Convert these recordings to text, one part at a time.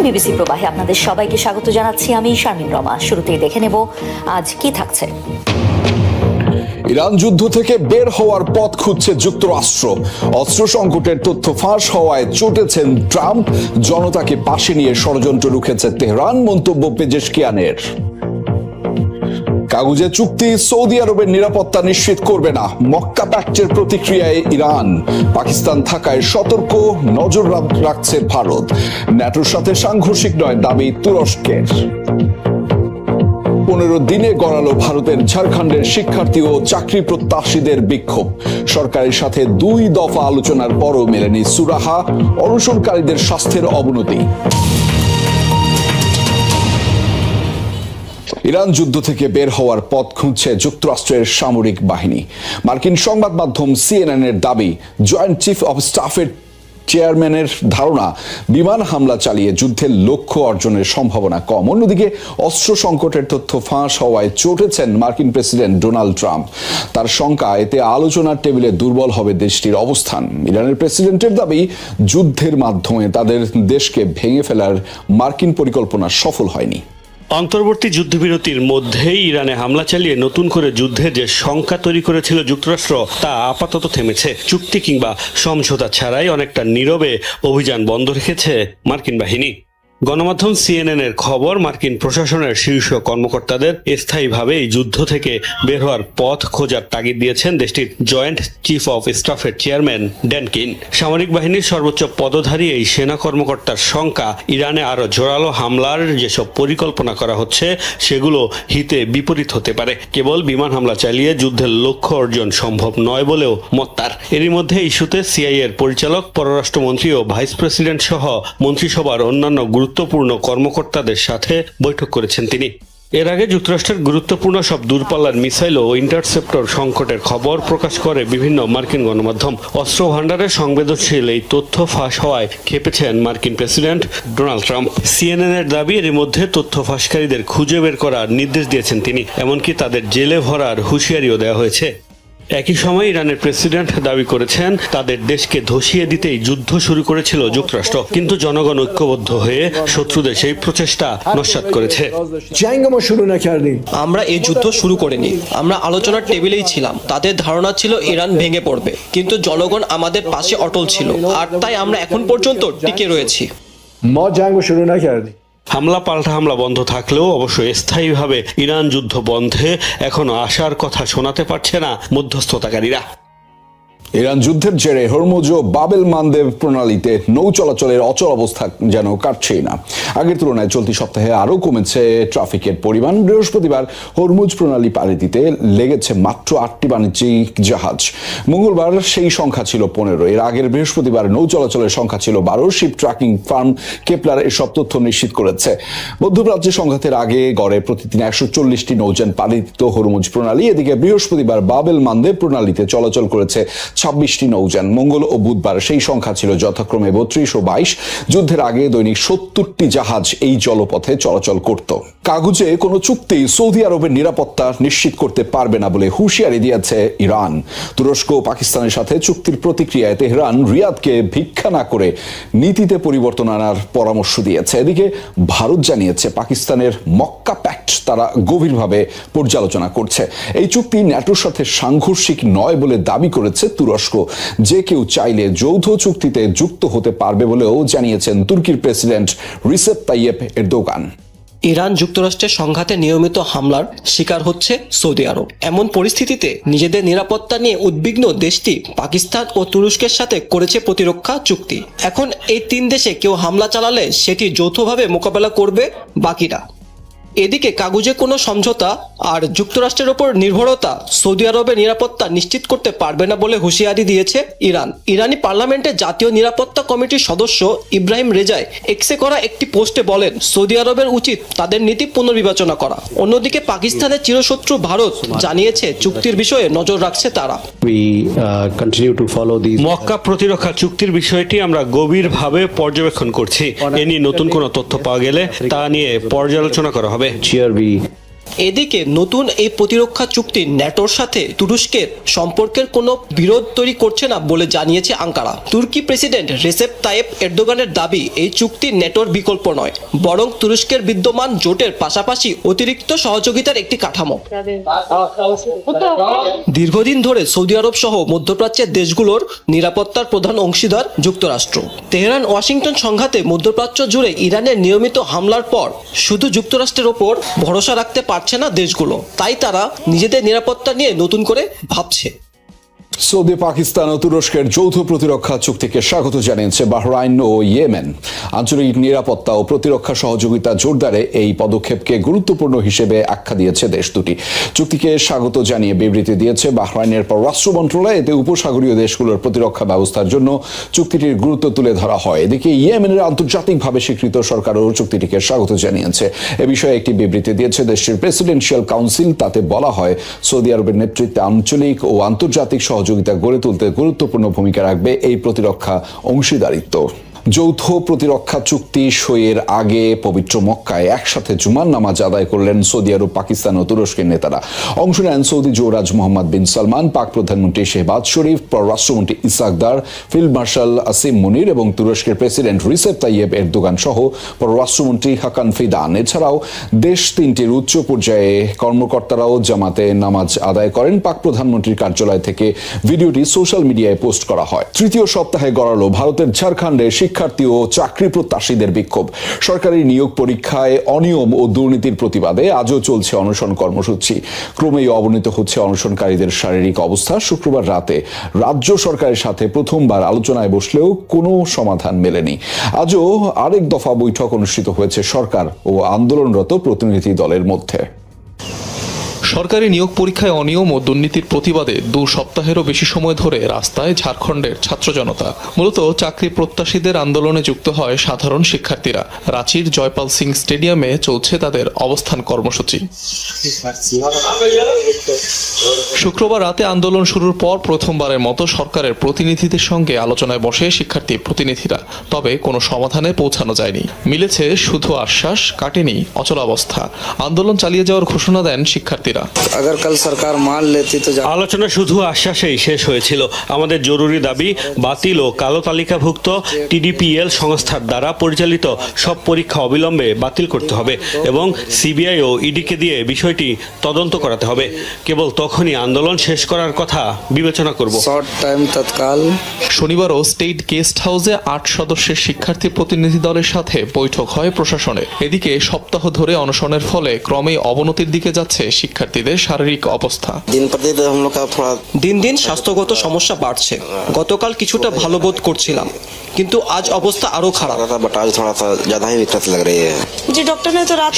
BBC প্রবাহে আপনাদের সবাইকে স্বাগত জানাচ্ছি। আমি শারমিন রমা। শুরুতেই দেখে নেব আজ কি থাকছে। ইরান যুদ্ধ থেকে বের হওয়ার পথ খুঁজছে যুক্তরাষ্ট্র। অস্ত্র সংকটের তথ্য ফাঁস হওয়ায় চটেছেন ট্রাম্প। জনতাকে পাশে নিয়ে ষড়যন্ত্র রুখেছে তেহরান, মন্তব্য পেজেশকিয়ানের। কাগুজে চুক্তি সৌদি আরবের নিরাপত্তা নিশ্চিত করবে না, মক্কা প্যাক্টের প্রতিক্রিয়ায় ইরান। পাকিস্তান থাকায় সতর্ক, নজর রাখছে ভারত। ন্যাটোর সাথে সাংঘর্ষিক নয় দাবি তুরস্কের। 15 দিনে গড়ালো ভারতের ঝাড়খণ্ডের শিক্ষার্থী ও চাকরি প্রত্যাশীদের বিক্ষোভ। সরকারের সাথে 2 দফা আলোচনার পরও মেলেনি সুরাহা, অনশনকারীদের স্বাস্থ্যের অবনতি। ইরান যুদ্ধ থেকে বের হওয়ার পথ খুঁজছে যুক্তরাষ্ট্রের সামরিক বাহিনী। মার্কিন সংবাদ মাধ্যম সিএনএন এর দাবি, জয়েন্ট চিফ অব স্টাফের চেয়ারম্যানের ধারণা, বিমান হামলা চালিয়ে যুদ্ধের লক্ষ্য অর্জনের সম্ভাবনা কম। অন্যদিকে অস্ত্র সংকটের তথ্য ফাঁস হওয়ায় চটেছেন মার্কিন প্রেসিডেন্ট ডোনাল্ড ট্রাম্প। তার শঙ্কা, এতে আলোচনার টেবিলে দুর্বল হবে দেশটির অবস্থান। ইরানের প্রেসিডেন্টের দাবি, যুদ্ধের মাধ্যমে তাদের দেশকে ভেঙে ফেলার মার্কিন পরিকল্পনা সফল হয়নি। অন্তর্বর্তী যুদ্ধবিরতির মধ্যেই ইরানে হামলা চালিয়ে নতুন করে যুদ্ধের যে শঙ্কা তৈরি করেছিল যুক্তরাষ্ট্র, তা আপাতত থেমেছে। চুক্তি কিংবা সমঝোতা ছাড়াই অনেকটা নীরবে অভিযান বন্ধ রেখেছে মার্কিন বাহিনী। গণমাধ্যম সিএনএন এর খবর, মার্কিন প্রশাসনের শীর্ষ কর্মকর্তাদের স্থায়ীভাবে এই যুদ্ধ থেকে বের হওয়ার পথ খোঁজার তাগিদ দিয়েছেন দেশটির জয়েন্ট চিফ অফ স্টাফের চেয়ারম্যান ড্যান কিন। সামরিক বাহিনীর সর্বোচ্চ পদধারী এই সেনা কর্মকর্তার শঙ্কা, ইরানে আরো জোরালো হামলার যেসব পরিকল্পনা করা হচ্ছে সেগুলো হিতে বিপরীত হতে পারে। কেবল বিমান হামলা চালিয়ে যুদ্ধের লক্ষ্য অর্জন সম্ভব নয় বলেও মত তার। এরই মধ্যে ইস্যুতে সিআইএর পরিচালক, পররাষ্ট্রমন্ত্রী ও ভাইস প্রেসিডেন্ট সহ মন্ত্রিসভার অন্যান্য গুরুত্বপূর্ণ কর্মকর্তাদের সাথে বৈঠক করেছেন তিনি। এর আগে যুক্তরাষ্ট্রের গুরুত্বপূর্ণ সব দূরপাল্লার মিসাইল ও ইন্টারসেপ্টর সংকটের খবর প্রকাশ করে বিভিন্ন মার্কিন গণমাধ্যম। অস্ত্র ভাণ্ডারে সংবেদনশীল এই তথ্য ফাঁস হওয়ায় খেপেছেন মার্কিন প্রেসিডেন্ট ডোনাল্ড ট্রাম্প। সিএনএন এর দাবি, এর মধ্যে তথ্য ফাঁসকারীদের খুঁজে বের করার নির্দেশ দিয়েছেন তিনি। এমনকি তাদের জেলে ভরার হুঁশিয়ারিও দেওয়া হয়েছে। একই সময় ইরানের প্রেসিডেন্ট দাবি করেছেন, তাদের দেশকে ধসিয়ে দিতেই যুদ্ধ শুরু করেছিল যুক্তরাষ্ট্র, কিন্তু জনগণ ঐক্যবদ্ধ হয়ে শত্রুদের সেই প্রচেষ্টা নস্যাৎ করেছে। আমরা এই যুদ্ধ শুরু করিনি, আমরা আলোচনার টেবিলেই ছিলাম। তাদের ধারণা ছিল ইরান ভেঙে পড়বে, কিন্তু জনগণ আমাদের পাশে অটল ছিল, আর তাই আমরা এখন পর্যন্ত টিকে রয়েছি। হামলা পাল্টা হামলা বন্ধ থাকলেও অবশ্য স্থায়ীভাবে ইরান যুদ্ধ বন্ধে এখনো আশার কথা শোনাতে পারছে না মধ্যস্থতাকারীরা। ইরান যুদ্ধের জেরে হরমুজ ও বাবেল মানদেব প্রণালীতে নৌ চলাচলের অচল অবস্থা যেন কাটছেই না। আগের তুলনায় চলতি সপ্তাহে আরও কমেছে ট্রাফিকের পরিমাণ। বৃহস্পতিবার হরমুজ প্রণালী পাড়ি দিতে লেগেছে মাত্র 8টি বাণিজ্যিক জাহাজ। মঙ্গলবার সেই সংখ্যা ছিল 15। এর আগের বৃহস্পতিবার নৌ চলাচলের সংখ্যা ছিল 12। শিপ ট্র্যাকিং ফার্ম কেপলার এসব তথ্য নিশ্চিত করেছে। মধ্যপ্রাচ্য সংঘাতের আগে গড়ে প্রতিদিন 140টি নৌযান পাড়ি দিত হরমুজ প্রণালী। এদিকে বৃহস্পতিবার বাবেল মানদেব প্রণালীতে চলাচল করেছে 26টি নৌযান। মঙ্গল ও বুধবার সেই সংখ্যা ছিল যথাক্রমে 32 ও 22। যুদ্ধের আগে দৈনিক 70টি জাহাজ এই জলপথে চলাচল করত। কাগুজে কোনো চুক্তি সৌদি আরবের নিরাপত্তা নিশ্চিত করতে পারবে না বলে হুঁশিয়ারি দিয়েছে ইরান। তুরস্ক ও পাকিস্তানের সাথে চুক্তির প্রতিক্রিয়ায় তেহরান রিয়াদকে ভিক্ষা না করে নীতিতে পরিবর্তন আনার পরামর্শ দিয়েছে। এদিকে ভারত জানিয়েছে, পাকিস্তানের মক্কা প্যাক্ট তারা গভীরভাবে পর্যালোচনা করছে। এই চুক্তি ন্যাটোর সাথে সাংঘর্ষিক নয় বলে দাবি করেছে তুরস্ক। যে কেউ চাইলে যৌথ চুক্তিতে যুক্ত হতে পারবে বলেও জানিয়েছেন তুর্কির president Recep Tayyip Erdogan. Iran যুক্তরাষ্ট্রের সংঘাতে নিয়মিত হামলার শিকার হচ্ছে সৌদি আরব। এমন পরিস্থিতিতে নিজেদের নিরাপত্তা নিয়ে উদ্বিগ্ন দেশটি পাকিস্তান ও তুরস্কের সাথে করেছে প্রতিরক্ষা চুক্তি। এখন এই 3 দেশে কেউ হামলা চালালে সেটি যৌথভাবে মোকাবেলা করবে বাকিরা। এদিকে কাগুজে কোনো সমঝোতা আর যুক্তরাষ্ট্রের ওপর নির্ভরতা সৌদি আরবের নিরাপত্তা নিশ্চিত করতে পারবে না বলে হুঁশিয়ারি দিয়েছে ইরান। ইরানি পার্লামেন্টের জাতীয় নিরাপত্তা কমিটির সদস্য ইব্রাহিম রেজাই এক্সে করা একটি পোস্টে বলেন, সৌদি আরবের উচিত তাদের নীতি পুনর্বিবেচনা করা। অন্যদিকে পাকিস্তানের চিরশত্রু ভারত জানিয়েছে, চুক্তির বিষয়ে নজর রাখছে তারা। মক্কা প্রতিরক্ষা চুক্তির বিষয়টি আমরা গভীরভাবে পর্যবেক্ষণ করছি। এ নিয়ে নতুন কোনো তথ্য পাওয়া গেলে তা নিয়ে পর্যালোচনা করা হবে। এদিকে নতুন এই প্রতিরক্ষা চুক্তি ন্যাটোর সাথে তুরস্কের সম্পর্কের কোনো বিরোধ তৈরি করছে না বলে জানিয়েছে আঙ্কারা। তুর্কি প্রেসিডেন্ট রেসেপ তাইয়েপ এরদোগানের দাবি, এই চুক্তি ন্যাটোর বিকল্প নয়, বরং তুরস্কের বিদ্যমান জোটের পাশাপাশি অতিরিক্ত সহযোগিতার একটি কাঠামো। দীর্ঘদিন ধরে সৌদি আরব সহ মধ্যপ্রাচ্যের দেশগুলোর নিরাপত্তার প্রধান অংশীদার যুক্তরাষ্ট্র। তেহরান ওয়াশিংটন সংঘাতে মধ্যপ্রাচ্য জুড়ে ইরানের নিয়মিত হামলার পর শুধু যুক্তরাষ্ট্রের ওপর ভরসা রাখতে পারছে না দেশগুলো, তাই তারা নিজেদের নিরাপত্তা নিয়ে নতুন করে ভাবছে। সৌদি, পাকিস্তান ও তুরস্কের যৌথ প্রতিরক্ষা চুক্তিকে স্বাগত জানিয়েছে বাহরাইন ও ইয়েমেন। আঞ্চলিক নিরাপত্তা ও প্রতিরক্ষা সহযোগিতা জোরদারে এই পদক্ষেপকে গুরুত্বপূর্ণ হিসেবে আখ্যা দিয়েছে দেশ দুটি। চুক্তিকে স্বাগত জানিয়ে বিবৃতি দিয়েছে বাহরাইনের পররাষ্ট্র মন্ত্রণালয়। এতে উপসাগরীয় দেশগুলোর প্রতিরক্ষা ব্যবস্থার জন্য চুক্তিটির গুরুত্ব তুলে ধরা হয়। এদিকে ইয়েমেনের আন্তর্জাতিকভাবে স্বীকৃত সরকারও চুক্তিটিকে স্বাগত জানিয়েছে। এ বিষয়ে একটি বিবৃতি দিয়েছে দেশটির প্রেসিডেন্সিয়াল কাউন্সিল। তাতে বলা হয়, সৌদি আরবের নেতৃত্বে আঞ্চলিক ও আন্তর্জাতিক সহযোগিতা গড়ে তুলতে গুরুত্বপূর্ণ ভূমিকা রাখবে এই প্রতিরক্ষা অংশীদারিত্ব। যৌথ প্রতিরক্ষা চুক্তি সইয়ের আগে পবিত্র মক্কায় একসাথে জুমার নামাজ আদায় করলেন সৌদি আরব, পাকিস্তান ও তুরস্কের নেতারা। অংশ নেন সৌদি যুবরাজ মোহাম্মদ বিন সালমান, পাক প্রধানমন্ত্রী শেহবাজ শরীফ, পররাষ্ট্রমন্ত্রী ইসহাক দার, ফিল্ড মার্শাল আসিম মুনির এবং তুরস্কের প্রেসিডেন্ট রিসেপ তাইয়েব এরদোগান সহ পররাষ্ট্রমন্ত্রী হাকান ফিদান। এছাড়াও দেশ তিনটির উচ্চ পর্যায়ে কর্মকর্তারাও জামাতে নামাজ আদায় করেন। পাক প্রধানমন্ত্রীর কার্যালয় থেকে ভিডিওটি সোশ্যাল মিডিয়ায় পোস্ট করা হয়। তৃতীয় সপ্তাহে গড়ালো ভারতের ঝাড়খণ্ডে শিক্ষার্থী ও চাকরি প্রত্যাশীদের বিক্ষোভ। সরকারি নিয়োগ পরীক্ষায় অনিয়ম ও দুর্নীতির প্রতিবাদে আজও চলছে অনশন কর্মসূচি। ক্রমেই অবনতি হচ্ছে অনশনকারীদের শারীরিক অবস্থা। শুক্রবার রাতে রাজ্য সরকারের সাথে প্রথমবার আলোচনায় বসলেও কোনো সমাধান মেলেনি। আজও আরেক দফা বৈঠক অনুষ্ঠিত হয়েছে সরকার ও আন্দোলনরত প্রতিনিধি দলের মধ্যে। সরকারি নিয়োগ পরীক্ষায় অনিয়ম ও দুর্নীতির প্রতিবাদে 2 সপ্তাহেরও বেশি সময় ধরে রাস্তায় ঝাড়খণ্ডের ছাত্র জনতা। মূলত চাকরি প্রত্যাশীদের আন্দোলনে যুক্ত হয় সাধারণ শিক্ষার্থীরা। রাঁচির জয়পাল সিং স্টেডিয়ামে চলছে তাদের অবস্থান কর্মসূচি। শুক্রবার রাতে আন্দোলন শুরুর পর প্রথমবারের মতো সরকারের প্রতিনিধিদের সঙ্গে আলোচনায় বসে শিক্ষার্থী প্রতিনিধিরা। তবে কোনো সমাধানে পৌঁছানো যায়নি। মিলেছে শুধু আশ্বাস, কাটেনি অচলাবস্থা। আন্দোলন চালিয়ে যাওয়ার ঘোষণা দেন শিক্ষার্থীরা। আলোচনা শুধু আশ্বাসেই শেষ হয়েছিল। আমাদের জরুরি দাবি, বাতিল ও কালো তালিকাভুক্ত টিডিপিএল সংস্থার দ্বারা পরিচালিত সব পরীক্ষা অবিলম্বে বাতিল করতে হবে এবং সিবিআই ও ইডিকে দিয়ে বিষয়টি তদন্ত করাতে হবে। কেবল তখনই আন্দোলন শেষ করার কথা বিবেচনা করব। শনিবারও স্টেট গেস্ট হাউসে 8 সদস্যের শিক্ষার্থী প্রতিনিধি দলের সাথে বৈঠক হয় প্রশাসনের। এদিকে সপ্তাহ ধরে অনশনের ফলে ক্রমেই অবনতির দিকে যাচ্ছে শিক্ষার্থীদের শারীরিক অবস্থা। দিন দিন স্বাস্থ্যগত সমস্যা বাড়ছে। গতকাল কিছুটা ভালো বোধ করছিলাম, কিন্তু আজ অবস্থা আরো খারাপ।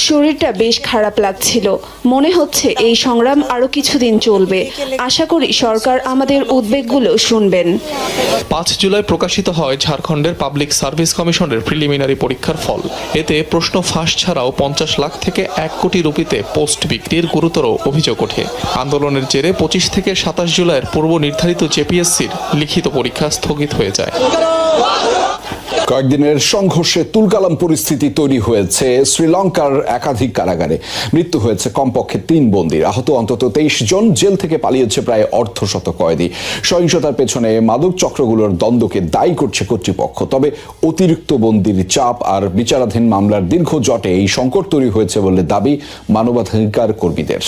শরীরটা বেশ খারাপ লাগছিল। মনে হচ্ছে এই সংগ্রাম আরো কিছুদিন চলবে। আশা করি সরকার আমাদের উদ্বেগগুলো শুনবেন। 5 জুলাই প্রকাশিত হয় ঝাড়খণ্ডের পাবলিক সার্ভিস কমিশনের প্রিলিমিনারি পরীক্ষার ফল। এতে প্রশ্ন ফাঁস ছাড়াও 50 লাখ থেকে 1 কোটি রুপিতে পোস্ট বিক্রির গুরুতর অভিযোগ ওঠে। আন্দোলনের জেরে 25 থেকে 27 জুলাইয়ের পূর্ব নির্ধারিত জেপিএসসির লিখিত পরীক্ষা স্থগিত হয়ে যায়। কয়েকদিনের সংঘর্ষে তুলকালাম পরিস্থিতি তৈরি হয়েছে শ্রীলঙ্কার একাধিক কারাগারে। মৃত্যু হয়েছে কমপক্ষে 3 বন্দীর, আহত অন্তত 23 জন। জেল থেকে পালিয়েছে প্রায় অর্ধশত কয়েদি। সহিংসতার পেছনে মাদক চক্রগুলোর দ্বন্দ্বকে দায়ী করছে কর্তৃপক্ষ। তবে অতিরিক্ত বন্দীর চাপ আর বিচারাধীন মামলার দীর্ঘ জটে এই সংকট তৈরি হয়েছে বলে দাবি মানবাধিকার কর্মীদের।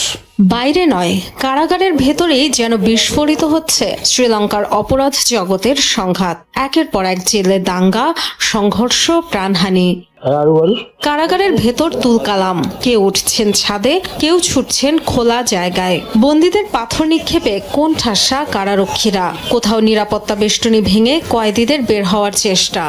বাইরে নয়, কারাগারের ভেতরেই যেন বিস্ফোরিত হচ্ছে শ্রীলঙ্কার অপরাধ জগতের সংঘাত। একের পর এক জেলে দাঙ্গা, সংঘর্ষ, প্রাণহানি। কারাগারের ভেতর তুলকালাম। কেউ উঠছেন ছাদে, কেউ ছুটছেন খোলা জায়গায়। বন্দীদের পাথর নিক্ষেপে কোণঠাসা কারারক্ষীরা। কোথাও নিরাপত্তা বেষ্টনী ভেঙে কয়েদিদের বের হওয়ার চেষ্টা।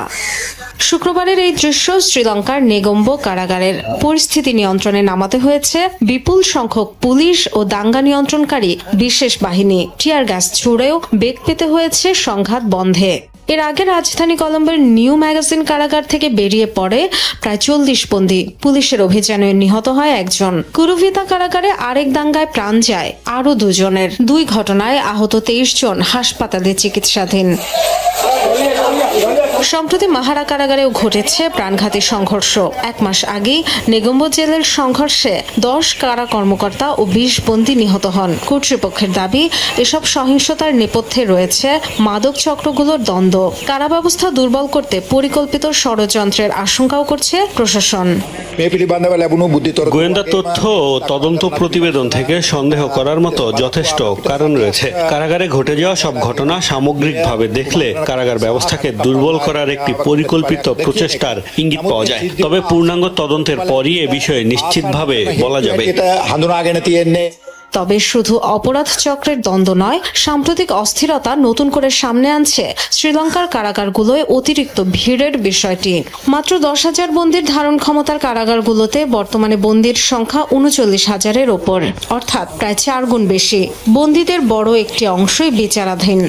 শুক্রবারের এই দৃশ্য শ্রীলঙ্কার নেগম্বো কারাগারের। পরিস্থিতি নিয়ন্ত্রণে নামাতে হয়েছে বিপুল সংখ্যক পুলিশ ও দাঙ্গা নিয়ন্ত্রণকারী বিশেষ বাহিনী। টিয়ার গ্যাস ছুড়েও বেগ পেতে হয়েছে সংঘাত বন্ধে। এর আগে রাজধানী কলম্বোর নিউ ম্যাগাজিন কারাগার থেকে বেরিয়ে পড়ে প্রায় 40 বন্দী। পুলিশের অভিযানে নিহত হয় 1 জন। কুরুভিতা কারাগারে আরেক দাঙ্গায় প্রাণ যায় আরো 2 জনের। 2 ঘটনায় আহত 23 জন হাসপাতালে চিকিৎসাধীন। সম্প্রতি মাহারা কারাগারেও ঘটেছে প্রাণঘাতী সংঘর্ষ। 1 মাস আগেই নেগম্বো জেলের সংঘর্ষে 10 কারা কর্মকর্তা ও 20 বন্দী নিহত হন। কর্তৃপক্ষের দাবি, এসব সহিংসতার নেপথ্যে রয়েছে মাদক চক্রগুলোর দ্বন্দ্ব। কারা ব্যবস্থা দুর্বল করতে পরিকল্পিত ষড়যন্ত্রের আশঙ্কাও করছে প্রশাসন। গোয়েন্দা তথ্য ও তদন্ত প্রতিবেদন থেকে সন্দেহ করার মতো যথেষ্ট কারণ রয়েছে। কারাগারে ঘটে যাওয়া সব ঘটনা সামগ্রিকভাবে দেখলে কারাগার ব্যবস্থাকে দুর্বল করার একটি পরিকল্পিত প্রচেষ্টার ইঙ্গিত পাওয়া যায়। তবে পূর্ণাঙ্গ তদন্তের পরই এ বিষয়ে নিশ্চিতভাবে বলা যাবে। তবে শুধু অপরাধ চক্রের দ্বন্দ্ব নয়, সাম্প্রতিক অস্থিরতা নতুন করে সামনে আনছে শ্রীলঙ্কার কারাগারগুলোয় অতিরিক্ত ভিড়ের বিষয়টি। মাত্র 10,000 বন্দির ধারণ ক্ষমতার কারাগারগুলোতে বর্তমানে বন্দির সংখ্যা 39,000-এর ওপর, অর্থাৎ প্রায় 4 গুণ বেশি। বন্দীদের বড় একটি অংশই বিচারাধীন।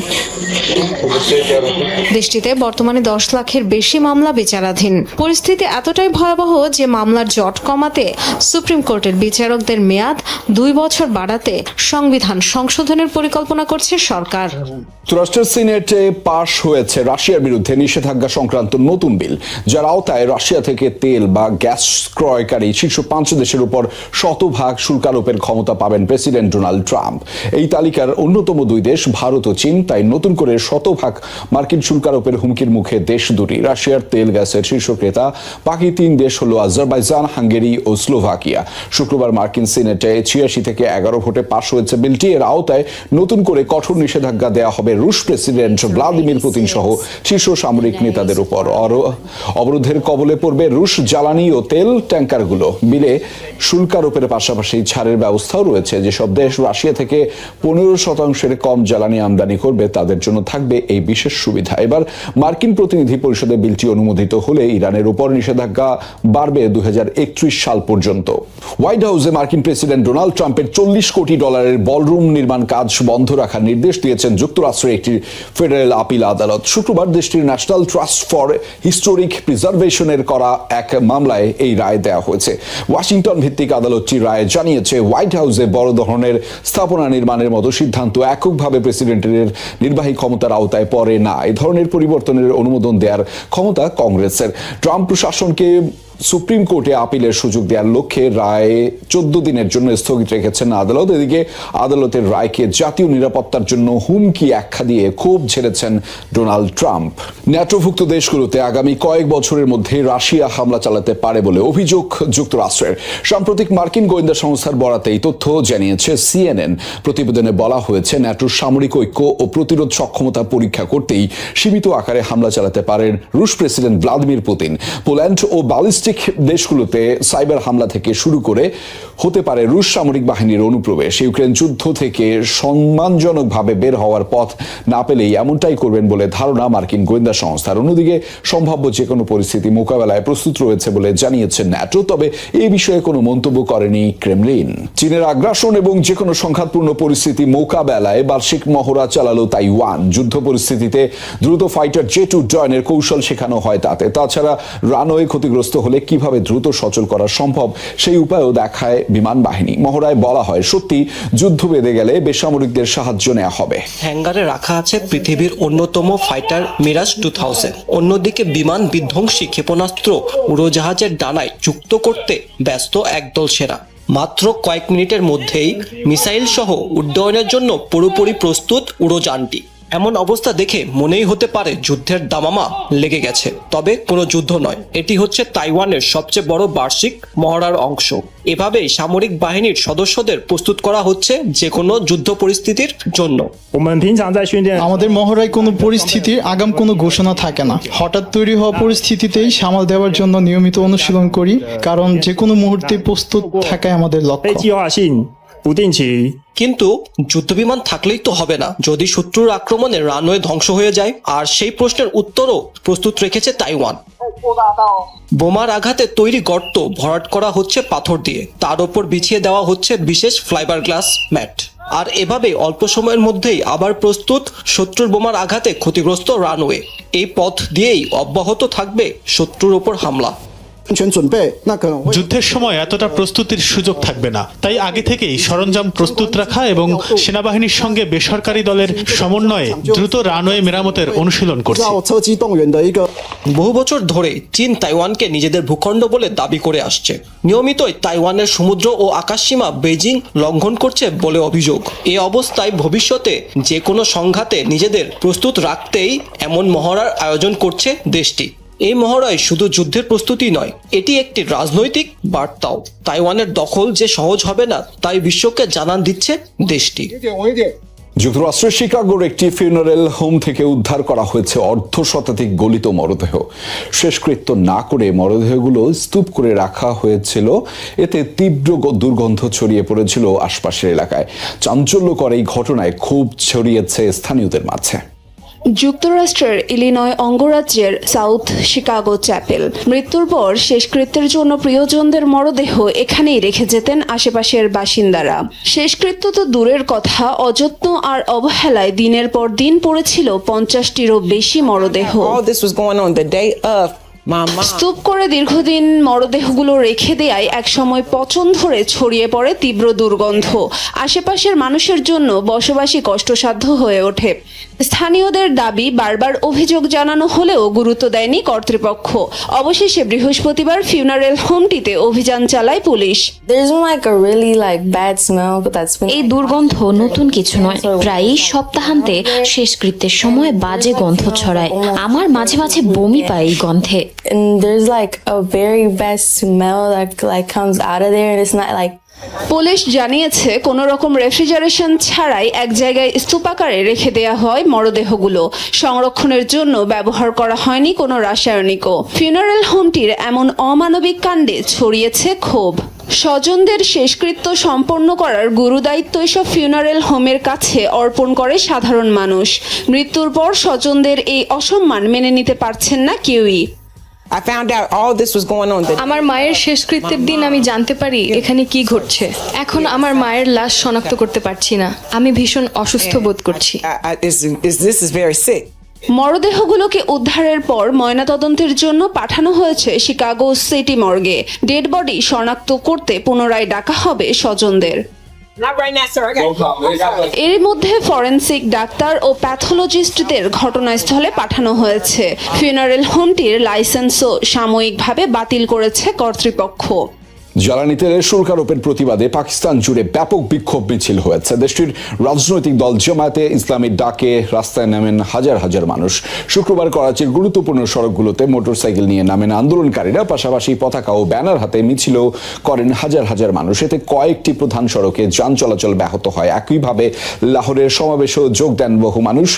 দেশটিতে বর্তমানে 10 লাখের বেশি মামলা বিচারাধীন। পরিস্থিতি এতটাই ভয়াবহ যে মামলার জট কমাতে সুপ্রিম কোর্টের বিচারকদের মেয়াদ 2 বছর বাড়াতে সংবিধান সংশোধনের পরিকল্পনা করছে সরকার। যুক্তরাষ্ট্রের সিনেটে পাশ হয়েছে রাশিয়ার বিরুদ্ধে নিষেধাজ্ঞা সংক্রান্ত নতুন বিল, যার আওতায় রাশিয়া থেকে তেল বা গ্যাস ক্রয়কারী শীর্ষ 5 দেশের উপর 100% শুল্ক আরোপের ক্ষমতা পাবেন প্রেসিডেন্ট ডোনাল্ড ট্রাম্প। এই তালিকার অন্যতম 2 দেশ ভারত ও চীন। তাই নতুন করে 100% মার্কিন শুল্ক আরোপের হুমকির মুখে দেশ দুটি। রাশিয়ার তেল গ্যাসের শীর্ষ ক্রেতা বাকি 3 দেশ হল আজারবাইজান, হাঙ্গেরি ও স্লোভাকিয়া। শুক্রবার মার্কিন সিনেটে 86 থেকে 11 ভোটে পাশ হয়েছে বিলটি। এর আওতায় নতুন করে কঠোর নিষেধাজ্ঞা দেওয়া হবে রুশ প্রেসিডেন্ট ভ্লাদিমির পুতিন সহ শীর্ষ সামরিক নেতাদের উপর। অবরোধের কবলে পড়বে রুশ জ্বালানি ও তেল ট্যাঙ্কারগুলো। বিলে শুল্ক আরোপের পাশাপাশি ছাড়ের ব্যবস্থাও রয়েছে। যেসব দেশ রাশিয়া থেকে 15% কম জ্বালানি আমদানি করবে তাদের জন্য থাকবে এই বিশেষ সুবিধা। এবার মার্কিন প্রতিনিধি পরিষদে বিলটি অনুমোদিত হলে ইরানের উপর নিষেধাজ্ঞা বাড়বে 2031 সাল পর্যন্ত। হোয়াইট হাউসে মার্কিন প্রেসিডেন্ট ডোনাল্ড ট্রাম্পের $40 কোটি বলরুম নির্মাণ কাজ বন্ধ রাখার নির্দেশ দিয়েছেন যুক্তরাষ্ট্রের একটি ফেডারেল আপিল আদালত। শুক্রবার দেশটির ন্যাশনাল ট্রাস্ট ফর হিস্টোরিক প্রিজার্ভেশনের করা এক মামলায় এই রায় দেওয়া হয়েছে। ওয়াশিংটন ভিত্তিক আদালতটি রায়ে জানিয়েছে, হোয়াইট হাউসে বড় ধরনের স্থাপনা নির্মাণের মতো সিদ্ধান্ত এককভাবে প্রেসিডেন্টের নির্বাহী ক্ষমতার আওতায় পড়ে না। এই ধরনের পরিবর্তনের অনুমোদন দেওয়ার ক্ষমতা কংগ্রেসের। ট্রাম্প প্রশাসনকে সুপ্রিম কোর্টে আপিলের সুযোগ দেওয়ার লক্ষ্যে রায় 14 দিনের জন্য স্থগিত রেখেছেন আদালত। এদিকে আদালতের রায়কে জাতীয় নিরাপত্তার জন্য হুমকি আখ্যা দিয়ে ক্ষোভ ঝেড়েছেন ডোনাল্ড ট্রাম্প। ন্যাটোভুক্ত দেশগুলোতে আগামী কয়েক বছরের মধ্যে রাশিয়া হামলা চালাতে পারে বলে অভিযোগ যুক্তরাষ্ট্রের। সাম্প্রতিক মার্কিন গোয়েন্দা সংস্থার বরাতে এই তথ্য জানিয়েছে CNN। প্রতিবেদনে বলা হয়েছে, ন্যাটোর সামরিক ঐক্য ও প্রতিরোধ সক্ষমতা পরীক্ষা করতেই সীমিত আকারে হামলা চালাতে পারেন রুশ প্রেসিডেন্ট ভ্লাদিমির পুতিন। পোল্যান্ড ও বালিস্টিক দেশগুলোতে সাইবার হামলা থেকে শুরু করে হতে পারে রুশ সামরিক বাহিনীর অনুপ্রবেশ। ইউক্রেন যুদ্ধ থেকে সম্মানজনকভাবে বের হওয়ার পথ না পেলেই এমনটাই করবেন বলে ধারণা মার্কিন গোয়েন্দা সংস্থার। অন্যদিকে সম্ভাব্য যে কোনো পরিস্থিতি মোকাবেলায় প্রস্তুত রয়েছে বলে জানিয়েছে ন্যাটো। তবে এই বিষয়ে কোনো মন্তব্য করেনি ক্রেমলিন। চীনের আগ্রাসন এবং যে কোনো সংঘাতপূর্ণ পরিস্থিতি মোকাবেলায় বার্ষিক মহড়া চালালো তাইওয়ান। যুদ্ধ পরিস্থিতিতে দ্রুত ফাইটার জেট উড্ডয়নের কৌশল শেখানো হয় তাতে। তাছাড়া রানওয়ে ক্ষতিগ্রস্ত হলে কিভাবে দ্রুত সচল করা সম্ভব সেই উপায়ও দেখায় বিমান বাহিনী। মহড়ায় বলা হয়, সত্যি যুদ্ধ বেঁধে গেলে বেসামরিকদের সাহায্য নেওয়া হবে। হ্যাঙ্গারে রাখা আছে পৃথিবীর অন্যতম ফাইটার মিরাজ 2000। অন্যদিকে বিমান বিধ্বংসী ক্ষেপণাস্ত্র উড়োজাহাজের ডানায় যুক্ত করতে ব্যস্ত একদল সেনা। মাত্র কয়েক মিনিটের মধ্যেই মিসাইল সহ উড্ডয়নের জন্য পুরোপুরি প্রস্তুত উড়োযানটি। এমন অবস্থা দেখে মনেই হতে পারে যুদ্ধের দামামা লেগে গেছে। তবে কোনো যুদ্ধ নয়, এটি হচ্ছে তাইওয়ানের সবচেয়ে বড় বার্ষিক মহড়ার অংশ। এভাবেই সামরিক বাহিনীর সদস্যদের প্রস্তুত করা হচ্ছে যে কোনো যুদ্ধ পরিস্থিতির জন্য। আমাদের মহড়ায় কোনো পরিস্থিতির আগাম কোনো ঘোষণা থাকে না। হঠাৎ তৈরি হওয়া পরিস্থিতিতেই সামাল দেওয়ার জন্য নিয়মিত অনুশীলন করি, কারণ যে কোনো মুহূর্তে প্রস্তুত থাকাই আমাদের লক্ষ্য। কিন্তু যুদ্ধবিমান থাকলেই তো হবে না। যদি শত্রুর আক্রমণে রানওয়ে ধ্বংস হয়ে যায়, আর সেই প্রশ্নের উত্তরও প্রস্তুত রেখেছে তাইওয়ান। বোমার আঘাতে তৈরি গর্ত ভরাট করা হচ্ছে পাথর দিয়ে, তার উপর বিছিয়ে দেওয়া হচ্ছে বিশেষ ফাইবার গ্লাস ম্যাট। আর এভাবে অল্প সময়ের মধ্যেই আবার প্রস্তুত শত্রুর বোমার আঘাতে ক্ষতিগ্রস্ত রানওয়ে। এই পথ দিয়েই অব্যাহত থাকবে শত্রুর ওপর হামলা। যুদ্ধের সময় এতটা প্রস্তুতির সুযোগ থাকবে না, তাই আগে থেকেই সরঞ্জাম প্রস্তুত রাখা এবং সেনাবাহিনীর সঙ্গে বেসরকারি দলের সমন্বয়ে দ্রুত রানওয়ে মেরামতের অনুশীলন করছে। বহু বছর ধরে চীন তাইওয়ানকে নিজেদের ভূখণ্ড বলে দাবি করে আসছে। নিয়মিতই তাইওয়ানের সমুদ্র ও আকাশসীমা বেজিং লঙ্ঘন করছে বলে অভিযোগ। এই অবস্থায় ভবিষ্যতে যে কোনো সংঘাতে নিজেদের প্রস্তুত রাখতেই এমন মহড়ার আয়োজন করছে দেশটি। এই মহড়ায় শুধু যুদ্ধের প্রস্তুতি নয়, এটি একটি রাজনৈতিক বার্তাও। তাইওয়ানের দখল যে সহজ হবে না তাই বিশ্বকে জানান দিচ্ছে দেশটি। যুক্তরাষ্ট্রের শিকাগোর একটি ফিউনারেল হোম থেকে উদ্ধার করা হয়েছে অর্ধশতাধিক গলিত মরদেহ। শেষকৃত্য না করে মরদেহগুলো স্তূপ করে রাখা হয়েছিল, এতে তীব্র দুর্গন্ধ ছড়িয়ে পড়েছিল আশপাশের এলাকায়। চাঞ্চল্যকর এই ঘটনায় ক্ষোভ ছড়িয়েছে স্থানীয়দের মাঝে। যুক্তরাষ্ট্রের ইলিনয় অঙ্গরাজ্যের সাউথ শিকাগো চ্যাপেল। মৃত্যুর পর শেষকৃত্যের জন্য প্রিয়জনদের মরদেহ এখানেই রেখে যেতেন আশেপাশের বাসিন্দারা। শেষকৃত্য তো দূরের কথা, অযত্ন আর অবহেলায় দিনের পর দিন পড়েছিল 50টিরও বেশি মরদেহ। স্তূপ করে দীর্ঘদিন মরদেহগুলো রেখে দেয়ায় একসময় পচন ধরে ছড়িয়ে পড়ে তীব্র দুর্গন্ধ। আশেপাশের মানুষের জন্য বসবাসী কষ্টসাধ্য হয়ে ওঠে। স্থানীয়দের দাবি, বারবার অভিযোগ জানানো হলেও গুরুত্ব দেয়নি কর্তৃপক্ষ। অবশেষে বৃহস্পতিবার ফিউনারেল হোমটিতে অভিযান চালায় পুলিশ। এই দুর্গন্ধ নতুন কিছু নয়, প্রায়ই সপ্তাহান্তে শেষকৃত্যের সময় বাজে গন্ধ ছড়ায়। আমার মাঝে মাঝে বমি পায় এই গন্ধে। পুলিশ জানিয়েছে কোনো রকম রেফ্রিজারেশন ছাড়াই এক জায়গায় স্তূপাকারে রেখে দেয়া হয় মরদেহগুলো। সংরক্ষণের জন্য ব্যবহার করা হয়নি কোনো রাসায়নিকও। ফিউনারেল হোমটির এমন অমানবিক কাণ্ডে ছড়িয়েছে ক্ষোভ। স্বজনদের শেষকৃত্য সম্পন্ন করার গুরুদায়িত্ব এসব ফিউনারেল হোমের কাছে অর্পণ করে সাধারণ মানুষ। মৃত্যুর পর স্বজনদের এই অসম্মান মেনে নিতে পারছেন না কেউই। আমার মায়ের শেষকৃত্যের দিন আমি জানতে পারি এখানে কি ঘটছে। এখন আমার মায়ের লাশ শনাক্ত করতে পারছি না। আমি ভীষণ অসুস্থ বোধ করছি। মরদেহগুলোকে উদ্ধারের পর ময়নাতদন্তের জন্য পাঠানো হয়েছে শিকাগো সিটি মর্গে। ডেড বডি শনাক্ত করতে পুনরায় ডাকা হবে স্বজনদের। এর মধ্যে ফরেনসিক ডাক্তার ও প্যাথোলজিস্টদের ঘটনাস্থলে পাঠানো হয়েছে। ফিউনারেল হোমটির লাইসেন্সও সাময়িকভাবে বাতিল করেছে কর্তৃপক্ষ। জ্বালানি তেলের শুল্ক আরোপের প্রতিবাদে পাকিস্তান জুড়ে ব্যাপক বিক্ষোভ মিছিল হয়েছে। দেশটির রাজনৈতিক দল জামায়াতে ইসলামীর ডাকে রাস্তায় নামেন হাজার হাজার মানুষ। শুক্রবার করাচির গুরুত্বপূর্ণ সড়কগুলোতে মোটরসাইকেল নিয়ে নামেন আন্দোলনকারীরা, পাশাপাশি পতাকা ও ব্যানার হাতে মিছিলও করেন হাজার হাজার মানুষ। এতে কয়েকটি প্রধান সড়কে যান চলাচল ব্যাহত হয়। একইভাবে লাহোরের সমাবেশেও যোগ দেন বহু মানুষ।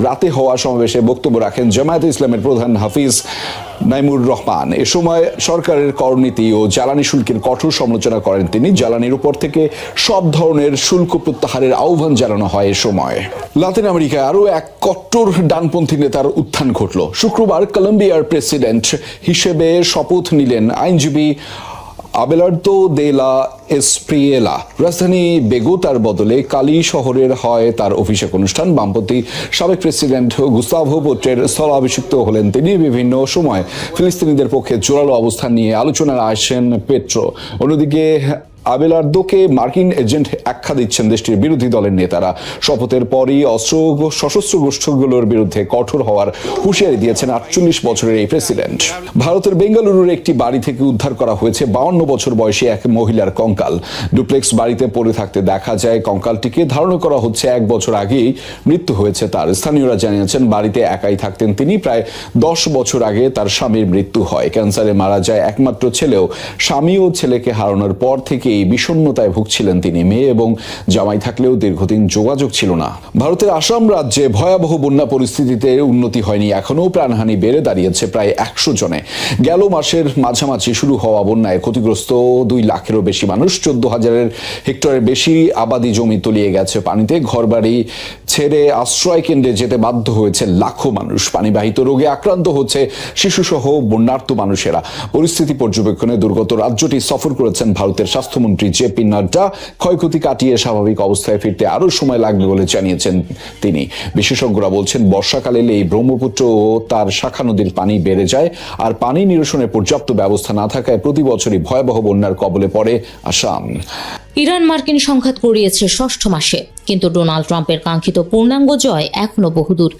রাতে হওয়া সমাবেশে বক্তব্য রাখেন জামায়াতে ইসলামের প্রধান হাফিজ নাইমুর রহমান। এ সময় সরকারের করনীতি ও জ্বালানি শুল্কের কঠোর সমালোচনা করেন তিনি। জ্বালানির উপর থেকে সব ধরনের শুল্ক প্রত্যাহারের আহ্বান জানানো হয় এ সময়। লাতিন আমেরিকায় আরও এক কট্টর ডানপন্থী নেতার উত্থান ঘটল। শুক্রবার কলম্বিয়ার প্রেসিডেন্ট হিসেবে শপথ নিলেন আইনজীবী আবেলার্দো দে লা এসপ্রিয়েলা। রাজধানী বেগোতার বদলে কালি শহরের হয় তার অভিষেক অনুষ্ঠান। বামপন্থী সাবেক প্রেসিডেন্ট গুস্তাভো পেট্রোর স্থলাভিষিক্ত হলেন তিনি। বিভিন্ন সময় ফিলিস্তিনিদের পক্ষে জোরালো অবস্থান নিয়ে আলোচনায় আসেন পেট্রো। অন্যদিকে আবেলার্দোকে মার্কিন এজেন্ট আখ্যা দিচ্ছেন দেশটির বিরোধী দলের নেতারা। শপথের পরই সশস্ত্র গোষ্ঠীগুলোর বিরুদ্ধে কঠোর হওয়ার হুঁশিয়ারি দিয়েছেন 48 বছরের এই প্রেসিডেন্ট। ভারতের বেঙ্গালুরুর একটি বাড়ি থেকে উদ্ধার করা হয়েছে 52 বছর বয়সী এক মহিলার কঙ্কাল। ডুপ্লেক্স বাড়িতে পড়ে থাকতে দেখা যায়। কঙ্কালটিকে ধারণা করা হচ্ছে 1 বছর আগেই মৃত্যু হয়েছে তার। স্থানীয়রা জানিয়েছেন বাড়িতে একাই থাকতেন তিনি। প্রায় 10 বছর আগে তার স্বামীর মৃত্যু হয়। ক্যান্সারে মারা যায় একমাত্র ছেলেও। স্বামী ও ছেলেকে হারানোর পর থেকে এই বিষণ্ণতায় ভুগছিলেন তিনি। মেয়ে এবং জামাই থাকলেও দীর্ঘদিন যোগাযোগ ছিল না। ভারতের আসাম রাজ্যে ভয়াবহ বন্যা পরিস্থিতিতে উন্নতি হয়নি। এখনো প্রাণহানি বেড়ে দাঁড়িয়েছে প্রায় 100 জনে। গেল মাসের মাঝামাঝি শুরু হওয়া বন্যায় ক্ষতিগ্রস্ত 2 লাখেরও বেশি মানুষ। 14,000 হেক্টরের বেশি আবাদি জমি তলিয়ে গেছে পানিতে। ঘরবাড়ি ছেড়ে আশ্রয় কেন্দ্রে যেতে বাধ্য হয়েছে লাখো মানুষ। পানিবাহিত রোগে আক্রান্ত হচ্ছে শিশুসহ বন্যার্ত মানুষেরা। পরিস্থিতি পর্যবেক্ষণে দুর্গত রাজ্যটি সফর করেছেন ভারতের স্বাস্থ্য মুখ্যমন্ত্রী জেপি নাড্ডা ক্ষয়ক্ষতি কাটিয়ে স্বাভাবিক অবস্থায় ফিরতে আরো সময় লাগবে বলে জানিয়েছেন তিনি। বিশেষজ্ঞরা বলছেন বর্ষাকাল এলে এই ব্রহ্মপুত্র ও তার শাখা নদীর পানি বেড়ে যায়, আর পানি নিরসনের পর্যাপ্ত ব্যবস্থা না থাকায় প্রতি বছরই ভয়াবহ বন্যার কবলে পড়ে আসাম। ইরান মার্কিন সংঘাত গড়িয়েছে ষষ্ঠ মাসে, কিন্তু ডোনাল্ড ট্রাম্পের কাঙ্ক্ষিত পূর্ণাঙ্গ জয় এখনো বহুদূর।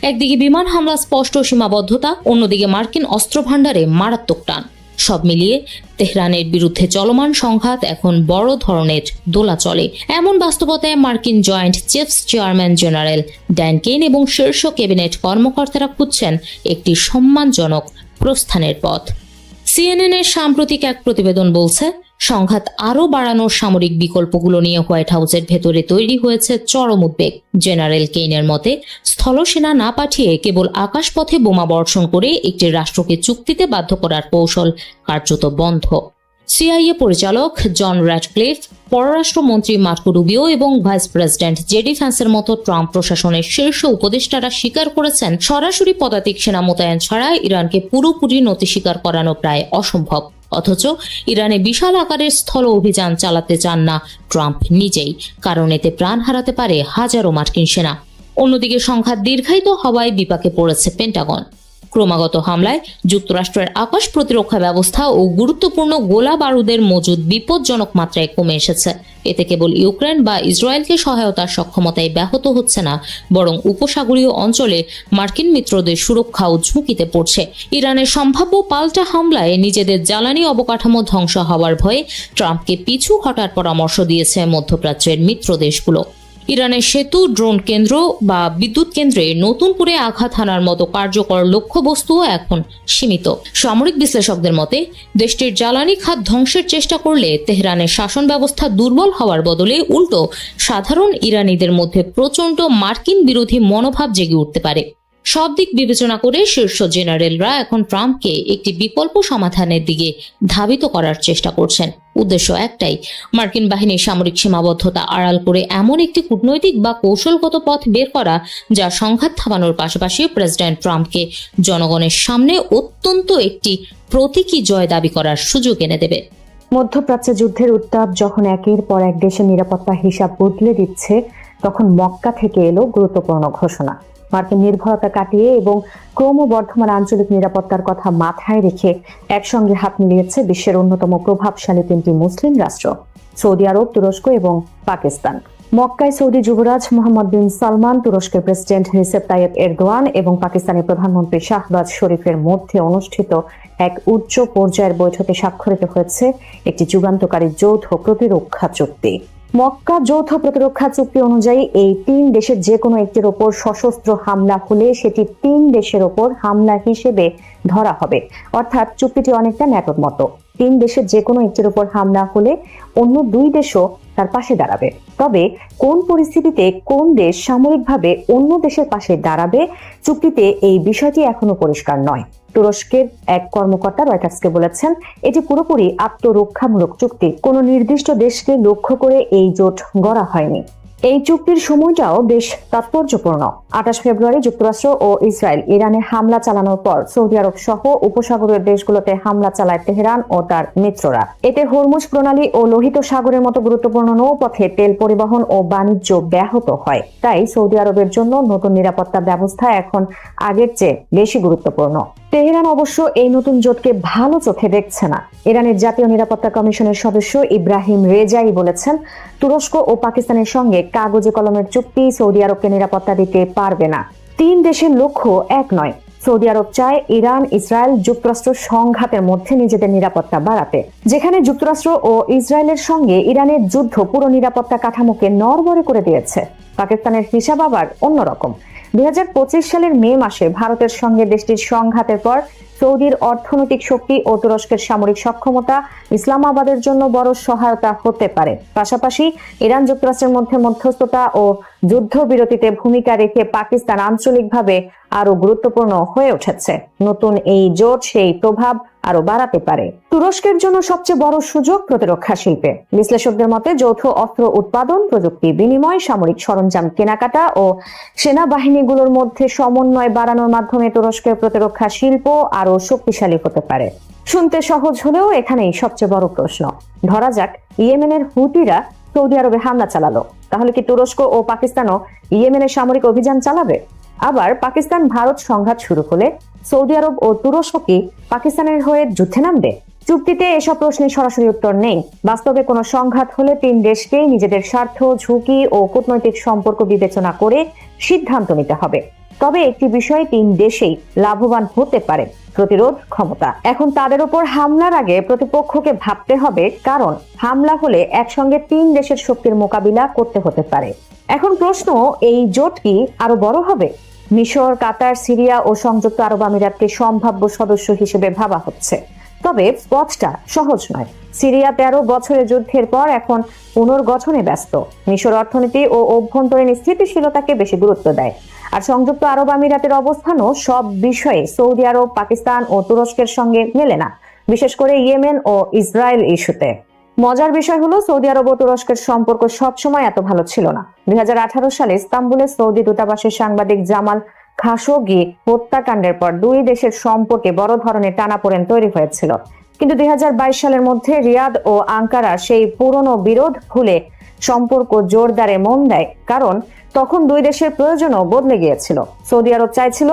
একদিকে বিমান হামলা স্পষ্ট সীমাবদ্ধতা, অন্যদিকে মার্কিন অস্ত্র ভাণ্ডারে মারাত্মক টান। সব মিলিয়ে তেহরানের বিরুদ্ধে চলমান সংঘাত এখন বড় ধরনের দোলাচলে। এমন বাস্তবতায় মার্কিন joint chiefs chairman general Dan কেন এবং শীর্ষ ক্যাবিনেট কর্মকর্তারা খুঁজছেন একটি সম্মানজনক প্রস্থানের পথ। সিএনএন এর সাম্প্রতিক এক প্রতিবেদন বলছে, সংঘাত আরও বাড়ানোর সামরিক বিকল্পগুলো নিয়ে হোয়াইট হাউসের ভেতরে তৈরি হয়েছে চরম উদ্বেগ। জেনারেল কেইনের মতে, স্থলসেনা না পাঠিয়ে কেবল আকাশপথে বোমা বর্ষণ করে একটি রাষ্ট্রকে চুক্তিতে বাধ্য করার কৌশল কার্যত বন্ধ। সিআইএ পরিচালক জন র্যাটক্লিফ, পররাষ্ট্রমন্ত্রী মার্কো রুবিও এবং ভাইস প্রেসিডেন্ট জেডি ভ্যান্সের মতো ট্রাম্প প্রশাসনের শীর্ষ উপদেষ্টারা স্বীকার করেছেন, সরাসরি পদাতিক সেনা মোতায়েন ছাড়া ইরানকে পুরোপুরি নতি স্বীকার করানো প্রায় অসম্ভব। অথচ ইরানে বিশাল আকারের স্থল অভিযান চালাতে চান না ট্রাম্প নিজেই, কারণ এতে প্রাণ হারাতে পারে হাজারো মার্কিন সেনা। অন্যদিকে সংঘাত দীর্ঘায়িত হওয়ায় বিপাকে পড়েছে পেন্টাগন। ক্রমাগত হামলায় যুক্তরাষ্ট্রের আকাশ প্রতিরক্ষা ব্যবস্থা ও গুরুত্বপূর্ণ গোলা বারুদের মজুদ বিপজ্জনক মাত্রায় কমে এসেছে। এতে কেবল ইউক্রেন বা ইসরায়েলকে সহায়তার সক্ষমতায় ব্যাহত হচ্ছে না, বরং উপসাগরীয় অঞ্চলে মার্কিন মিত্রদের সুরক্ষাও ঝুঁকিতে পড়ছে। ইরানের সম্ভাব্য পাল্টা হামলায় নিজেদের জ্বালানি অবকাঠামো ধ্বংস হওয়ার ভয়ে ট্রাম্পকে পিছু হটার পরামর্শ দিয়েছে মধ্যপ্রাচ্যের মিত্র দেশগুলো। ইরানের সেতু, ড্রোন কেন্দ্র বা বিদ্যুৎ কেন্দ্রে নতুন করে আঘাত হানার মতো কার্যকর লক্ষ্যবস্তুও এখন সীমিত। সামরিক বিশ্লেষকদের মতে, দেশটির জ্বালানি খাত ধ্বংসের চেষ্টা করলে তেহরানের শাসন ব্যবস্থা দুর্বল হওয়ার বদলে উল্টো সাধারণ ইরানিদের মধ্যে প্রচণ্ড মার্কিন বিরোধী মনোভাব জেগে উঠতে পারে। সব দিক বিবেচনা করে শীর্ষ জেনারেলরা এখন ট্রাম্পকে একটি বিকল্প সমাধানের দিকে ধাবিত করার চেষ্টা করছেন। উদ্দেশ্য একটাই, মার্কিন বাহিনীর সামরিক সীমাবদ্ধতা আড়াল করে এমন একটি কূটনৈতিক বা কৌশলগত পথ বের করা যা সংঘাত থামানোর পাশাপাশি প্রেসিডেন্ট ট্রাম্পকে জনগণের সামনে অত্যন্ত একটি প্রতীকী জয় দাবি করার সুযোগ এনে দেবে। মধ্যপ্রাচ্যে যুদ্ধের উত্তাপ যখন একের পর এক দেশের নিরাপত্তা হিসাব বদলে দিচ্ছে, তখন মক্কা থেকে এলো গুরুত্বপূর্ণ ঘোষণা। মার্কিন নির্ভরতা কাটিয়ে এবং ক্রমবর্ধমান আঞ্চলিক নিরাপত্তার কথা মাথায় রেখে একসঙ্গে হাত মিলিয়েছে বিশ্বের অন্যতম প্রভাবশালী তিনটি মুসলিম রাষ্ট্র, সৌদি আরব, তুরস্ক এবং পাকিস্তান। মক্কায় সৌদি যুবরাজ মোহাম্মদ বিন সালমান, তুরস্কের প্রেসিডেন্ট রিসেপ তাইয়েপ এরদোয়ান এবং পাকিস্তানের প্রধানমন্ত্রী শাহবাজ শরীফের মধ্যে অনুষ্ঠিত এক উচ্চ পর্যায়ের বৈঠকে স্বাক্ষরিত হয়েছে একটি যুগান্তকারী যৌথ প্রতিরক্ষা চুক্তি। মক্কা যৌথ প্রতিরক্ষা চুক্তি অনুযায়ী এই তিন দেশের যে কোনো একটির ওপর সশস্ত্র হামলা হলে সেটি তিন দেশের ওপর হামলা হিসেবে ধরা হবে। অর্থাৎ চুক্তিটি অনেকটা ন্যাটোর মতো। তিন দেশের যে কোনো একটির ওপর হামলা হলে অন্য দুই দেশও তার পাশে দাঁড়াবে। তবে কোন পরিস্থিতিতে কোন দেশ সামরিকভাবে অন্য দেশের পাশে দাঁড়াবে, চুক্তিতে এই বিষয়টি এখনো পরিষ্কার নয়। তুরস্কের এক কর্মকর্তা রয়টার্সকে বলেছেন, এটি পুরোপুরি আত্মরক্ষামূলক চুক্তি, কোনো নির্দিষ্ট দেশকে লক্ষ্য করে এই জোট গড়া হয়নি। এই চুক্তির সময়টাও বেশ তাৎপর্যপূর্ণ। 28 ফেব্রুয়ারি যুক্তরাষ্ট্র ও ইসরায়েল ইরানে হামলা চালানোর পর সৌদি আরব সহ উপসাগরীয় দেশগুলোতে হামলা চালায় তেহরান ও তার মিত্ররা। এতে হরমুজ প্রণালী ও লোহিত সাগরের মতো গুরুত্বপূর্ণ নৌপথে তেল পরিবহন ও বাণিজ্য ব্যাহত হয়। তাই সৌদি আরবের জন্য নতুন নিরাপত্তা ব্যবস্থা এখন আগের চেয়ে বেশি গুরুত্বপূর্ণ। তেহরান অবশ্য এই নতুন জোটকে ভালো চোখে দেখছে না। ইরানের জাতীয় নিরাপত্তা কমিশনের সদস্য ইব্রাহিম রেজাই বলেছেন, তুরস্ক ও পাকিস্তানের সঙ্গে কাগজে কলমের চুক্তি সৌদি আরবকে নিরাপত্তা দিতে পারবে না। তিন দেশের লক্ষ্য এক নয়। সৌদি আরব চায় ইরান, ইসরায়েল, যুক্তরাষ্ট্র সংঘাতের মধ্যে নিজেদের নিরাপত্তা বাড়াতে, যেখানে যুক্তরাষ্ট্র ও ইসরায়েলের সঙ্গে ইরানের যুদ্ধ পুরো নিরাপত্তা কাঠামোকে নড়বড়ে করে দিয়েছে। পাকিস্তানের হিসাব আবার অন্যরকম। 2025 সালের মে মাসে ভারতের সঙ্গে দেশটির সংঘাতের পর সৌদির অর্থনৈতিক শক্তি ও তুরস্কের সামরিক সক্ষমতা ইসলামাবাদের জন্য বড় সহায়তা হতে পারে। পাশাপাশি ইরান যুক্তরাষ্ট্রের মধ্যে মধ্যস্থতা ও যুদ্ধবিরতিতে ভূমিকা রেখে পাকিস্তান আঞ্চলিকভাবে আরো গুরুত্বপূর্ণ হয়ে উঠেছে। নতুন এই জোট সেই প্রভাব আরো বাড়াতে পারে। তুরস্কের জন্য সবচেয়ে বড় সুযোগ প্রতিরক্ষা শিল্পে। বিশ্লেষকদের মতে যৌথ অস্ত্র উৎপাদন, প্রযুক্তি বিনিময়, সামরিক সরঞ্জাম কেনাকাটা ও সেনাবাহিনীগুলোর মধ্যে সমন্বয় বাড়ানোর মাধ্যমে তুরস্কের প্রতিরক্ষা শিল্প আরো শক্তিশালী হতে পারে। শুনতে সহজ হলেও এখানেই সবচেয়ে বড় প্রশ্ন। ধরা যাক ইয়েমেনের হুতিরা সৌদি আরবে হামলা চালালো, তাহলে কি তুরস্ক ও পাকিস্তানও ইয়েমেনের সামরিক অভিযান চালাবে? আবার পাকিস্তান ভারত সংঘাত শুরু হলে সৌদি আরব ও তুরস্ক কি পাকিস্তানের হয়ে যুদ্ধে নামবে? চুক্তিতে এসব প্রশ্নের সরাসরি উত্তর নেই। বাস্তবে কোনো সংঘাত হলে তিন দেশকেই নিজেদের স্বার্থ, ঝুঁকি ও কূটনৈতিক সম্পর্ক বিবেচনা করে সিদ্ধান্ত নিতে হবে। তবে একটি বিষয়ে তিন দেশেই লাভবান হতে পারে, প্রতিরোধ ক্ষমতা। এখন তাদের উপর হামলার আগে প্রতিপক্ষকে ভাবতে হবে, কারণ হামলা হলে একসঙ্গে তিন দেশের শক্তির মোকাবিলা করতে হতে পারে। এখন প্রশ্ন, এই জোট কি আরো বড় হবে? মিশর, কাতার, সিরিয়া ও সংযুক্ত আরব আমিরাতকে সম্ভাব্য সদস্য হিসেবে ভাবা হচ্ছে। তবে পথটা সহজ নয়। সিরিয়া 13 বছরের যুদ্ধের পর এখন পুনর্গঠনে ব্যস্ত। মিশর অর্থনীতি ও অভ্যন্তরীণ স্থিতিশীলতাকে বেশি গুরুত্ব দেয়। আর সংযুক্ত আরব আমিরাতের অবস্থানও সব বিষয়ে সৌদি আরব, পাকিস্তান ও তুরস্কের সঙ্গে মেলে না, বিশেষ করে ইয়েমেন ও ইসরায়েল ইস্যুতে। মজার বিষয় হলো সৌদি আরব ও তুরস্কের সম্পর্ক সবসময় এত ভালো ছিল না। 2018 সালে ইস্তাম্বুলে সৌদি দূতাবাসের সাংবাদিক জামাল খাশোগি হত্যাকাণ্ডের পর দুই দেশের সম্পর্কে বড় ধরনের টানাপোড়েন তৈরি হয়েছিল। কিন্তু 2022 সালের মধ্যে রিয়াদ ও আঙ্কারা সেই পুরনো বিরোধ ভুলে সম্পর্ক জোরদারে মন দেয়, কারণ তখন দুই দেশের প্রয়োজনও বদলে গিয়েছিল। সৌদি আরব চাইছিল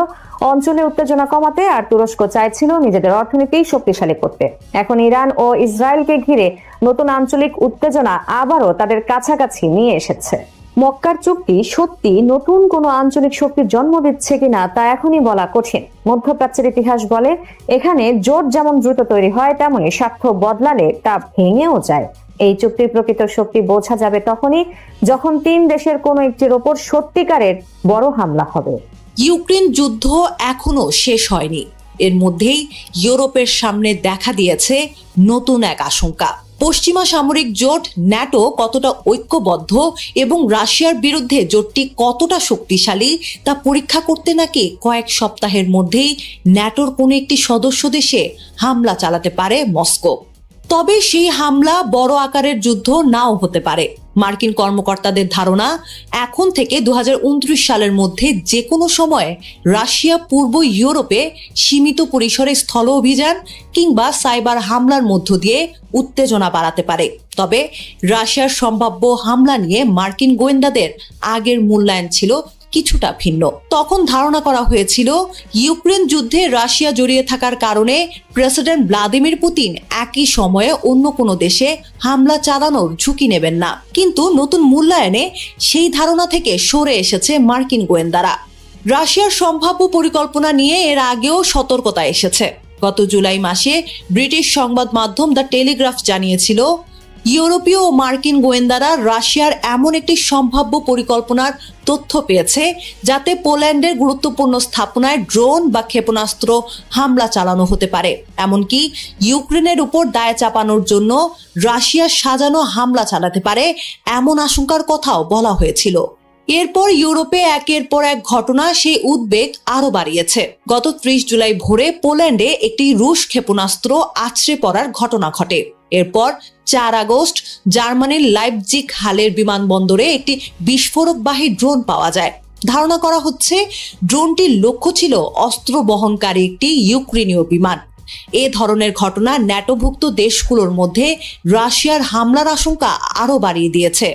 অঞ্চলে উত্তেজনা কমাতে, আর তুরস্ক চাইছিল নিজেদের অর্থনীতি শক্তিশালী করতে। এখন ইরান ও ইসরায়েলকে ঘিরে নতুন আঞ্চলিক উত্তেজনা আবারও তাদের কাছাকাছি নিয়ে এসেছে। মক্কার চুক্তি সত্যি নতুন কোনো আঞ্চলিক শক্তির জন্ম দিচ্ছে কিনা তা এখনই বলা কঠিন। মধ্যপ্রাচ্যের ইতিহাস বলে, এখানে জোট যেমন দ্রুত তৈরি হয়, তেমনি স্বার্থ বদলালে তা ভেঙেও যায়। এই চুক্তির প্রকৃত শক্তি বোঝা যাবে তখনই, যখন তিন দেশের কোনো একটির ওপর সত্যিকারের বড় হামলা হবে। ইউক্রেন যুদ্ধ এখনো শেষ হয়নি। এর মধ্যেই ইউরোপের সামনে দেখা দিয়েছে নতুন এক আশঙ্কা। পশ্চিমা সামরিক জোট ন্যাটো কতটা ঐক্যবদ্ধ এবং রাশিয়ার বিরুদ্ধে জোটটি কতটা শক্তিশালী তা পরীক্ষা করতে নাকি কয়েক সপ্তাহের মধ্যেই ন্যাটোর কোনো একটি সদস্য দেশে হামলা চালাতে পারে মস্কো। তবে সেই হামলা বড় আকারের যুদ্ধ নাও হতে পারে। মার্কিন কর্মকর্তাদের ধারণা, এখন থেকে 2029 সালের মধ্যে যে কোনো সময় রাশিয়া পূর্ব ইউরোপে সীমিত পরিসরে স্থল অভিযান কিংবা সাইবার হামলার মধ্য দিয়ে উত্তেজনা বাড়াতে পারে। তবে রাশিয়ার সম্ভাব্য হামলা নিয়ে মার্কিন গোয়েন্দাদের আগের মূল্যায়ন ছিল কিছুটা ভিন্ন। তখন ধারণা করা হয়েছিল ইউক্রেন যুদ্ধে রাশিয়া জড়িয়ে থাকার কারণে প্রেসিডেন্ট ভ্লাদিমির পুতিন একই সময়ে অন্য কোনো দেশে হামলা চালানোর ঝুঁকি নেবেন না। কিন্তু নতুন মূল্যায়নে সেই ধারণা থেকে সরে এসেছে মার্কিন গোয়েন্দারা। রাশিয়ার সম্ভাব্য পরিকল্পনা নিয়ে এর আগেও সতর্কতা এসেছে। গত জুলাই মাসে ব্রিটিশ সংবাদ মাধ্যম দ্য টেলিগ্রাফ জানিয়েছিল, ইউরোপীয় ও মার্কিন গোয়েন্দারা রাশিয়ার এমন একটি সম্ভাব্য পরিকল্পনার তথ্য পেয়েছে যাতে পোল্যান্ডের গুরুত্বপূর্ণ স্থাপনায় ড্রোন বা ক্ষেপণাস্ত্র হামলা চালানো হতে পারে। এমনকি ইউক্রেনের উপর দায় চাপানোর জন্য রাশিয়া সাজানো হামলা চালাতে পারে এমন আশঙ্কার কথাও বলা হয়েছিল। এরপর ইউরোপে একের পর এক ঘটনা সেই উদ্বেগ আরো বাড়িয়েছে। গত 30 জুলাই ভোরে পোল্যান্ডে একটি রুশ ক্ষেপণাস্ত্র আছড়ে পড়ার ঘটনা ঘটে। এরপর 4 আগস্ট জার্মানির লাইপজিগ হালের বিমানবন্দরে একটি বিস্ফোরকবাহী ড্রোন পাওয়া যায়। ধারণা করা হচ্ছে ড্রোনটির লক্ষ্য ছিল অস্ত্র বহনকারী একটি ইউক্রেনীয় বিমান। এ ধরনের ঘটনা ন্যাটোভুক্ত দেশগুলোর মধ্যে রাশিয়ার হামলার আশঙ্কা আরো বাড়িয়ে দিয়েছে।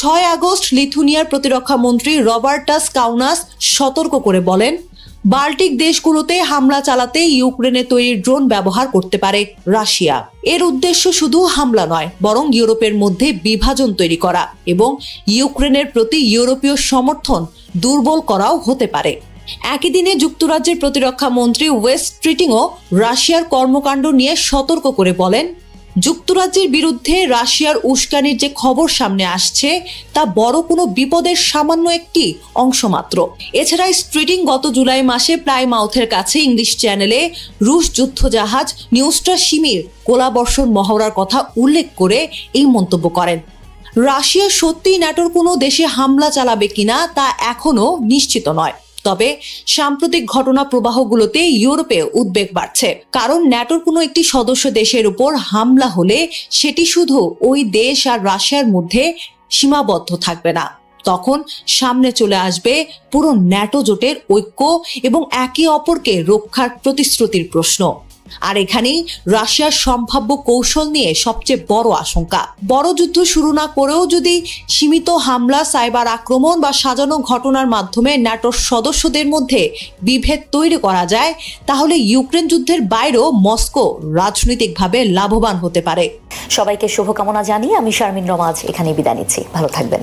6 আগস্ট লিথুনিয়ার প্রতিরক্ষা মন্ত্রী রবার্টাস কাউনাস সতর্ক করে বলেন, বাল্টিক দেশগুলোতে হামলা চালাতে ইউক্রেনে তৈরি ড্রোন ব্যবহার করতে পারে রাশিয়া। এর উদ্দেশ্য শুধু হামলা নয়, বরং ইউরোপের মধ্যে বিভাজন তৈরি করা এবং ইউক্রেনের প্রতি ইউরোপীয় সমর্থন দুর্বল করাও হতে পারে। একই দিনে যুক্তরাজ্যের প্রতিরক্ষা মন্ত্রী ওয়েস্ট স্ট্রিটিংও রাশিয়ার কর্মকাণ্ড নিয়ে সতর্ক করে বলেন, যুক্তরাজ্যের বিরুদ্ধে রাশিয়ার উস্কানির যে খবর সামনে আসছে তা বড় কোনো বিপদের সামান্য একটি অংশ মাত্র। এছাড়া স্ট্রিটিং গত জুলাই মাসে প্লাইমাউথের কাছে ইংলিশ চ্যানেলে রুশ যুদ্ধজাহাজ নিউস্ট্রাসিমির গোলাবর্ষণ মহড়ার কথা উল্লেখ করে এই মন্তব্য করেন। রাশিয়া সত্যিই ন্যাটোর কোনো দেশে হামলা চালাবে কিনা তা এখনো নিশ্চিত নয়, তবে সাম্প্রতিক ঘটনা প্রবাহগুলোতে ইউরোপে উদ্বেগ বাড়ছে, কারণ ন্যাটোর কোনো একটি সদস্য দেশের উপর হামলা হলে সেটি শুধু ওই দেশ আর রাশিয়ার মধ্যে সীমাবদ্ধ থাকবে না, তখন সামনে চলে আসবে পুরো ন্যাটো জোটের ঐক্য এবং একে অপরকে রক্ষার প্রতিশ্রুতির প্রশ্ন। আর এখানেই রাশিয়ার সম্ভাব্য কৌশল নিয়ে সবচেয়ে বড় আশঙ্কা। বড় যুদ্ধ শুরু না করেও যদি সীমিত হামলা, সাইবার আক্রমণ বা সাজানো ঘটনার মাধ্যমে ন্যাটোর সদস্যদের মধ্যে বিভেদ তৈরি করা যায়, তাহলে ইউক্রেন যুদ্ধের বাইরেও মস্কো রাজনৈতিকভাবে লাভবান হতে পারে। সবাইকে শুভকামনা জানিয়ে আমি শারমিন রমাজ এখানে বিদায় নিচ্ছি। ভালো থাকবেন।